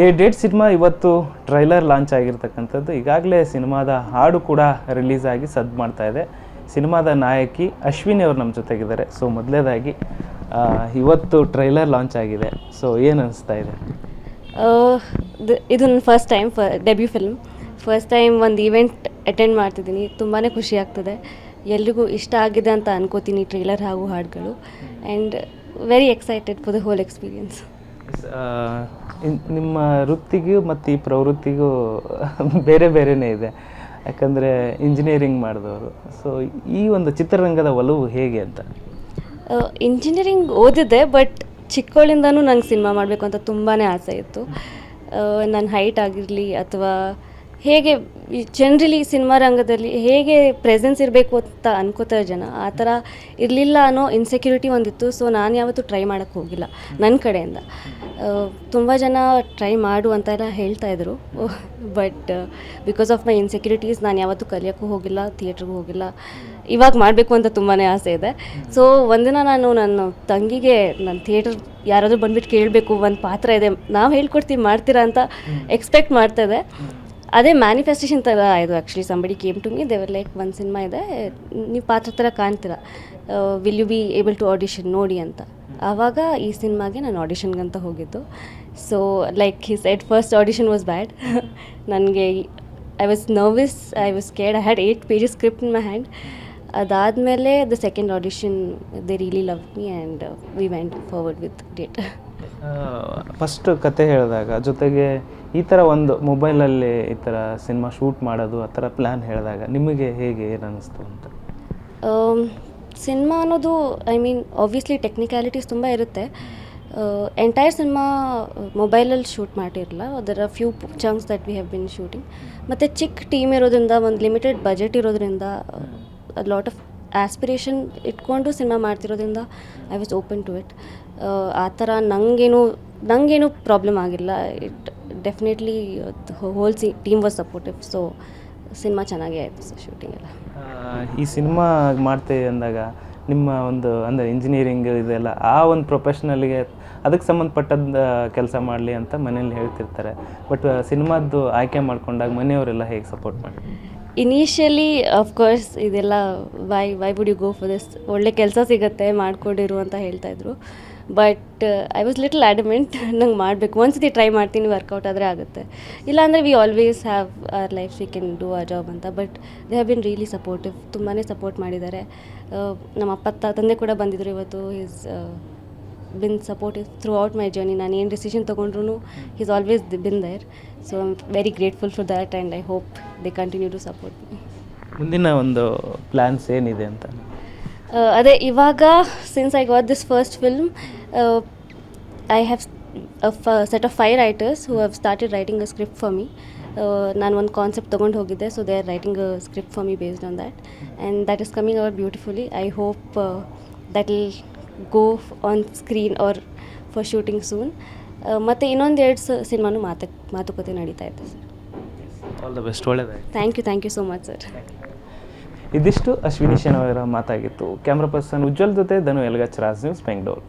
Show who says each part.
Speaker 1: A date cinema ಇವತ್ತು trailer launch ಆಗಿರ್ತಕ್ಕಂಥದ್ದು. ಈಗಾಗಲೇ ಸಿನಿಮಾದ ಹಾಡು ಕೂಡ ರಿಲೀಸ್ ಆಗಿ ಸದ್ದು ಮಾಡ್ತಾ ಇದೆ. ಸಿನಿಮಾದ ನಾಯಕಿ ಅಶ್ವಿನಿ ಅವರು ನಮ್ಮ ಜೊತೆಗಿದ್ದಾರೆ. ಸೊ ಮೊದಲೇದಾಗಿ ಇವತ್ತು ಟ್ರೈಲರ್ ಲಾಂಚ್ ಆಗಿದೆ. ಸೊ ಏನು ಅನಿಸ್ತಾ ಇದೆ?
Speaker 2: ಇದು ನನ್ನ first time debut film. First time ಒಂದು ಈವೆಂಟ್ ಅಟೆಂಡ್ ಮಾಡ್ತಿದ್ದೀನಿ. ತುಂಬಾ ಖುಷಿ ಆಗ್ತದೆ. ಎಲ್ರಿಗೂ ಇಷ್ಟ ಆಗಿದೆ ಅಂತ ಅನ್ಕೋತೀನಿ ಟ್ರೈಲರ್ ಹಾಗೂ ಹಾಡುಗಳು. And very excited for the whole experience.
Speaker 1: ನಿಮ್ಮ ವೃತ್ತಿಗೂ ಮತ್ತು ಈ ಪ್ರವೃತ್ತಿಗೂ ಬೇರೆ ಬೇರೆಯೇ ಇದೆ. ಯಾಕಂದರೆ ಇಂಜಿನಿಯರಿಂಗ್ ಮಾಡಿದವರು. ಸೊ ಈ ಒಂದು ಚಿತ್ರರಂಗದ ಒಲವು ಹೇಗೆ ಅಂತ?
Speaker 2: ಇಂಜಿನಿಯರಿಂಗ್ ಓದಿದ್ದೆ, ಬಟ್ ಚಿಕ್ಕವಳಿಂದನೂ ನಂಗೆ ಸಿನಿಮಾ ಮಾಡಬೇಕು ಅಂತ ತುಂಬಾ ಆಸೆ ಇತ್ತು. ನನ್ನ ಹೈಟ್ ಆಗಿರಲಿ ಅಥವಾ ಹೇಗೆ ಜನರಲಿ ಸಿನಿಮಾ ರಂಗದಲ್ಲಿ ಹೇಗೆ ಪ್ರೆಸೆನ್ಸ್ ಇರಬೇಕು ಅಂತ ಅನ್ಕೋತಾರೆ ಜನ, ಆ ಥರ ಇರಲಿಲ್ಲ ಅನ್ನೋ ಇನ್ಸೆಕ್ಯೂರಿಟಿ ಒಂದಿತ್ತು. ಸೊ ನಾನು ಯಾವತ್ತೂ ಟ್ರೈ ಮಾಡೋಕ್ಕೆ ಹೋಗಿಲ್ಲ ನನ್ನ ಕಡೆಯಿಂದ. ತುಂಬ ಜನ ಟ್ರೈ ಮಾಡು ಅಂತೆಲ್ಲ ಹೇಳ್ತಾಯಿದ್ರು, but because of my insecurities ನಾನು ಯಾವತ್ತೂ ಕಲಿಯೋಕ್ಕೂ ಹೋಗಿಲ್ಲ, ಥಿಯೇಟ್ರಿಗೂ ಹೋಗಿಲ್ಲ. ಇವಾಗ ಮಾಡಬೇಕು ಅಂತ ತುಂಬಾ ಆಸೆ ಇದೆ. ಸೊ ಒಂದಿನ ನಾನು ನನ್ನ ತಂಗಿಗೆ ನನ್ನ ಥಿಯೇಟರ್ ಯಾರಾದರೂ ಬಂದುಬಿಟ್ಟು ಕೇಳಬೇಕು, ಒಂದು ಪಾತ್ರ ಇದೆ, ನಾವು ಹೇಳ್ಕೊಡ್ತೀವಿ ಮಾಡ್ತೀರಾ ಅಂತ ಎಕ್ಸ್ಪೆಕ್ಟ್ ಮಾಡ್ತಾಯಿದ್ದೆ. ಅದೇ ಮ್ಯಾನಿಫೆಸ್ಟೇಷನ್ ಥರ ಆಯಿತು. Actually somebody came to me, they were like ಒಂದು ಸಿನಿಮಾ ಇದೆ, ನೀವು ಪಾತ್ರ ಥರ ಕಾಣ್ತೀರಾ, will you be able to audition ನೋಡಿ ಅಂತ. ಆವಾಗ ಈ ಸಿನಿಮಾಗೆ ನಾನು ಆಡಿಷನ್ಗಂತ ಹೋಗಿದ್ದು. So like his at first audition was bad. ನನಗೆ I was nervous, I was scared. I had 8 pages script in my hand. ಅದಾದಮೇಲೆ the second audition they really love me and we went forward with date.
Speaker 1: First ಕತೆ ಹೇಳಿದಾಗ ಜೊತೆಗೆ ಈ ಥರ ಒಂದು ಮೊಬೈಲಲ್ಲಿ ಈ ಥರ ಸಿನಿಮಾ ಶೂಟ್ ಮಾಡೋದು ಆ ಥರ ಪ್ಲ್ಯಾನ್ ಹೇಳಿದಾಗ ನಿಮಗೆ ಹೇಗೆ ಏನು ಅನ್ನಿಸ್ತು ಅಂತ?
Speaker 2: ಸಿನಿಮಾ ಅನ್ನೋದು ಐ ಮೀನ್ ಆಬ್ವಿಯಸ್ಲಿ ಟೆಕ್ನಿಕ್ಯಾಲಿಟೀಸ್ ತುಂಬ ಇರುತ್ತೆ. ಎಂಟೈರ್ ಸಿನಿಮಾ ಮೊಬೈಲಲ್ಲಿ ಶೂಟ್ ಮಾಡಿರಲ್ಲ. ಅದರ few chunks that we have been shooting. ಮತ್ತು ಚಿಕ್ಕ ಟೀಮ್ ಇರೋದ್ರಿಂದ, ಒಂದು ಲಿಮಿಟೆಡ್ ಬಜೆಟ್ ಇರೋದ್ರಿಂದ, ಲಾಟ್ ಆಫ್ ಆಸ್ಪಿರೇಷನ್ ಇಟ್ಕೊಂಡು ಸಿನಿಮಾ ಮಾಡ್ತಿರೋದ್ರಿಂದ I was open to it. ಆ ಥರ ನನಗೇನು ಪ್ರಾಬ್ಲಮ್ ಆಗಿಲ್ಲ. It definitely whole team was supportive. So cinema ಚೆನ್ನಾಗೇ ಆಯಿತು ಸರ್, ಶೂಟಿಂಗ್ ಎಲ್ಲ.
Speaker 1: ಈ ಸಿನಿಮಾ ಮಾಡ್ತೇವೆ ಅಂದಾಗ ನಿಮ್ಮ ಒಂದು ಅಂದರೆ ಇಂಜಿನಿಯರಿಂಗ್ ಇದೆಲ್ಲ ಆ ಒಂದು ಪ್ರೊಫೆಷ್ನಲ್ಗೆ ಅದಕ್ಕೆ ಸಂಬಂಧಪಟ್ಟದ್ದು ಕೆಲಸ ಮಾಡಲಿ ಅಂತ ಮನೇಲಿ ಹೇಳ್ತಿರ್ತಾರೆ. ಬಟ್ ಸಿನಿಮಾದ್ದು ಆಯ್ಕೆ ಮಾಡ್ಕೊಂಡಾಗ ಮನೆಯವರೆಲ್ಲ ಹೇಗೆ ಸಪೋರ್ಟ್ ಮಾಡಿ?
Speaker 2: ಇನಿಷಿಯಲಿ ಆಫ್ಕೋರ್ಸ್ ಇದೆಲ್ಲ why would you go for this, ಒಳ್ಳೆ ಕೆಲಸ ಸಿಗುತ್ತೆ ಮಾಡಿಕೊಡಿರು ಅಂತ ಹೇಳ್ತಾಯಿದ್ರು. But I was little adamant, ನಂಗೆ ಮಾಡಬೇಕು, ಒಂದ್ಸತಿ ಟ್ರೈ ಮಾಡ್ತೀನಿ, ವರ್ಕೌಟ್ ಆದರೆ ಆಗುತ್ತೆ, ಇಲ್ಲಾಂದರೆ we always have our life, we can do our job ಅಂತ. But they have been really supportive, ತುಂಬಾ ಸಪೋರ್ಟ್ ಮಾಡಿದ್ದಾರೆ. ನಮ್ಮ ತಂದೆ ಕೂಡ ಬಂದಿದ್ದರು ಇವತ್ತು. Is been supportive throughout my journey. ನಾನು ಏನು ಡಿಸಿಷನ್ ತೊಗೊಂಡ್ರು is always been there. So I am very grateful for that and I hope they continue to support me.
Speaker 1: ಮುಂದಿನ ಒಂದು ಪ್ಲ್ಯಾನ್ಸ್ ಏನಿದೆ ಅಂತ?
Speaker 2: ಅದೇ ಇವಾಗ since I got this first film, I have set of 5 writers who have started writing a script for me. ನಾನು ಒಂದು concept ತೊಗೊಂಡು ಹೋಗಿದ್ದೆ, so they are writing a script for me based on that and that is coming out beautifully. I hope that will go on screen or for shooting soon. ಮತ್ತು ಇನ್ನೊಂದು 2 ಸಿನಿಮಾನು ಮಾತುಕತೆ ನಡೀತಾ ಇದೆ ಸರ್.
Speaker 1: ಆಲ್ ದ ಬೆಸ್ಟ್, ಒಳ್ಳೆಯದಾಗಿ.
Speaker 2: Thank you so much sir.
Speaker 1: ಇದಿಷ್ಟು ಅಶ್ವಿನಿ ಶೆಣೈ ಅವರ ಮಾತಾಗಿತ್ತು. ಕ್ಯಾಮ್ರಾ ಪರ್ಸನ್ ಉಜ್ವಲ್ ಜೊತೆ ಧನು ಎಲ್ಗಚ್, ರಾಜ್ ನ್ಯೂಸ್, ಬೆಂಗಳೂರು.